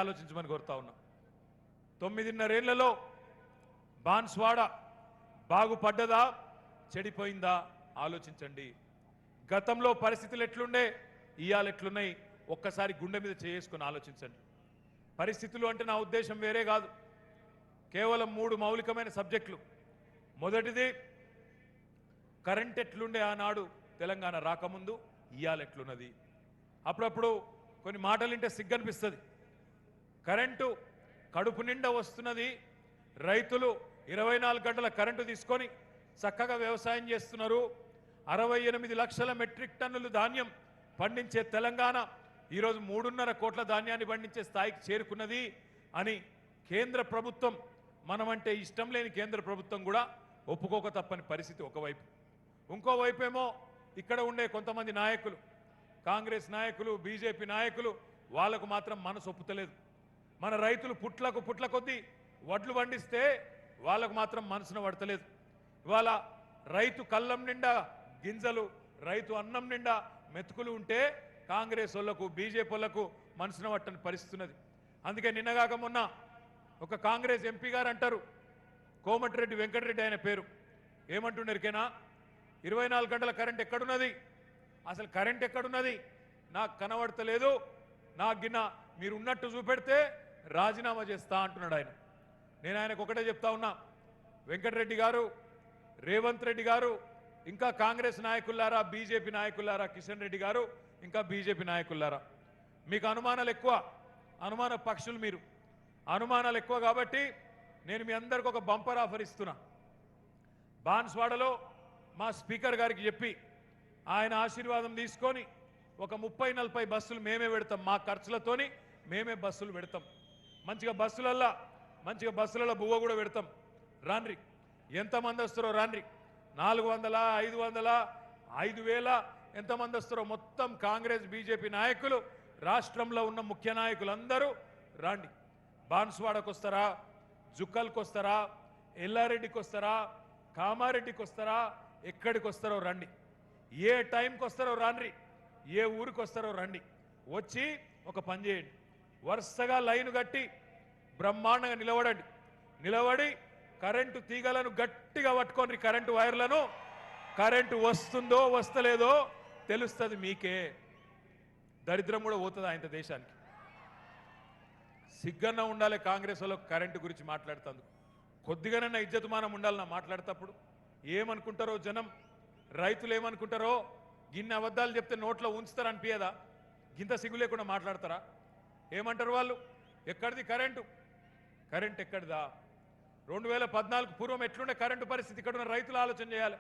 ఆలోచించమని కోరుతా ఉన్నా. 9.5 ఏళ్లలో బాన్స్వాడ బాగుపడ్డదా చెడిపోయిందా ఆలోచించండి. గతంలో పరిస్థితులు ఎట్లుండే ఇయాల ఎట్లున్నాయి ఒక్కసారి గుండె మీద చేసుకొని ఆలోచించండి. పరిస్థితులు అంటే నా ఉద్దేశం వేరే కాదు, కేవలం 3 మౌలికమైన సబ్జెక్టులు. మొదటిది కరెంట్ ఎట్లుండే ఆనాడు తెలంగాణ రాకముందు, ఇయాల ఎట్లున్నది. అప్పుడప్పుడు కొన్ని మాటలు వింటే సిగ్గనిపిస్తుంది. కరెంటు కడుపు నిండా వస్తున్నది, రైతులు 24 గంటల కరెంటు తీసుకొని చక్కగా వ్యవసాయం చేస్తున్నారు. 68 లక్షల మెట్రిక్ టన్నులు ధాన్యం పండించే తెలంగాణ ఈరోజు 3.5 కోట్ల ధాన్యాన్ని పండించే స్థాయికి చేరుకున్నది అని కేంద్ర ప్రభుత్వం, మనమంటే ఇష్టం లేని కేంద్ర ప్రభుత్వం కూడా ఒప్పుకోక తప్పని పరిస్థితి ఒకవైపు. ఇంకోవైపు ఏమో ఇక్కడ ఉండే కొంతమంది నాయకులు, కాంగ్రెస్ నాయకులు, బీజేపీ నాయకులు, వాళ్ళకు మాత్రం మనసు ఒప్పుతలేదు. మన రైతులు పుట్ల కొద్దీ వడ్లు పండిస్తే వాళ్ళకు మాత్రం మనసున పడతలేదు. ఇవాళ రైతు కళ్ళం నిండా గింజలు, రైతు అన్నం నిండా మెతుకులు ఉంటే కాంగ్రెస్ వాళ్ళకు, బీజేపీ వాళ్ళకు మనసున పట్టని పరిస్థితి ఉన్నది. అందుకే నిన్నగాక మొన్న ఒక కాంగ్రెస్ ఎంపీ గారు అంటారు, కోమటిరెడ్డి వెంకటరెడ్డి ఆయన పేరు, ఏమంటున్నారుకేనా 24 గంటల కరెంట్ ఎక్కడున్నది, అసలు కరెంట్ ఎక్కడున్నది నాకు కనబడతలేదు, నాకు గిన్న మీరు ఉన్నట్టు చూపెడితే రాజీనామా చేస్తా అంటున్నాడు ఆయన. నేను ఆయనకు ఒకటే చెప్తా ఉన్నా, వెంకటరెడ్డి గారు, రేవంత్ రెడ్డి గారు, ఇంకా కాంగ్రెస్ నాయకులారా, బీజేపీ నాయకులారా, కిషన్ రెడ్డి గారు, ఇంకా బీజేపీ నాయకులారా, మీకు అనుమానాలు ఎక్కువ, అనుమాన పక్షులు మీరు, అనుమానాలు ఎక్కువ కాబట్టి నేను మీ అందరికి ఒక బంపర్ ఆఫర్ ఇస్తున్నా. బాన్స్వాడలో మా స్పీకర్ గారికి చెప్పి ఆయన ఆశీర్వాదం తీసుకొని ఒక 30-40 బస్సులు మేమే పెడతాం, మా ఖర్చులతోని మేమే బస్సులు పెడతాం. మంచిగా బస్సులలో బువ్వ కూడా పెడతాం. రాన్రి, ఎంతమంది వస్తారో రాన్రి, 400, 500, 5,000 ఎంతమంది వస్తారో మొత్తం కాంగ్రెస్ బీజేపీ నాయకులు, రాష్ట్రంలో ఉన్న ముఖ్య నాయకులందరూ రాండి. బాన్స్వాడకు వస్తారా, జుక్కల్కి వస్తారా, ఎల్లారెడ్డికి వస్తారా, కామారెడ్డికి వస్తారా, ఎక్కడికి వస్తారో రండి. ఏ టైంకి వస్తారో రాన్రి, ఏ ఊరికి వస్తారో రండి. వచ్చి ఒక పని చేయండి, వరుసగా లైన్ కట్టి బ్రహ్మాండంగా నిలబడండి. నిలబడి కరెంటు తీగలను గట్టిగా పట్టుకోండి, కరెంటు వైర్లను. కరెంటు వస్తుందో వస్తలేదో తెలుస్తుంది మీకే. దరిద్రం కూడా పోతుంది ఆయన దేశానికి. సిగ్గన్న ఉండాలి కాంగ్రెస్ వాళ్ళకు కరెంటు గురించి మాట్లాడుతుంది. కొద్దిగానన్నా ఇజ్జతుమానం ఉండాలి నా మాట్లాడేటప్పుడు. ఏమనుకుంటారో జనం, రైతులు ఏమనుకుంటారో, గిన్నె అబద్ధాలు చెప్తే నోట్లో ఉంచుతారు అనిపించదా? గింత సిగ్గు లేకుండా మాట్లాడతారా? ఏమంటారు వాళ్ళు? ఎక్కడిది కరెంటు? కరెంట్ ఎక్కడిదా? 2014 పూర్వం ఎట్లుండే కరెంటు పరిస్థితి ఇక్కడ ఉన్న రైతులు ఆలోచన చేయాలి.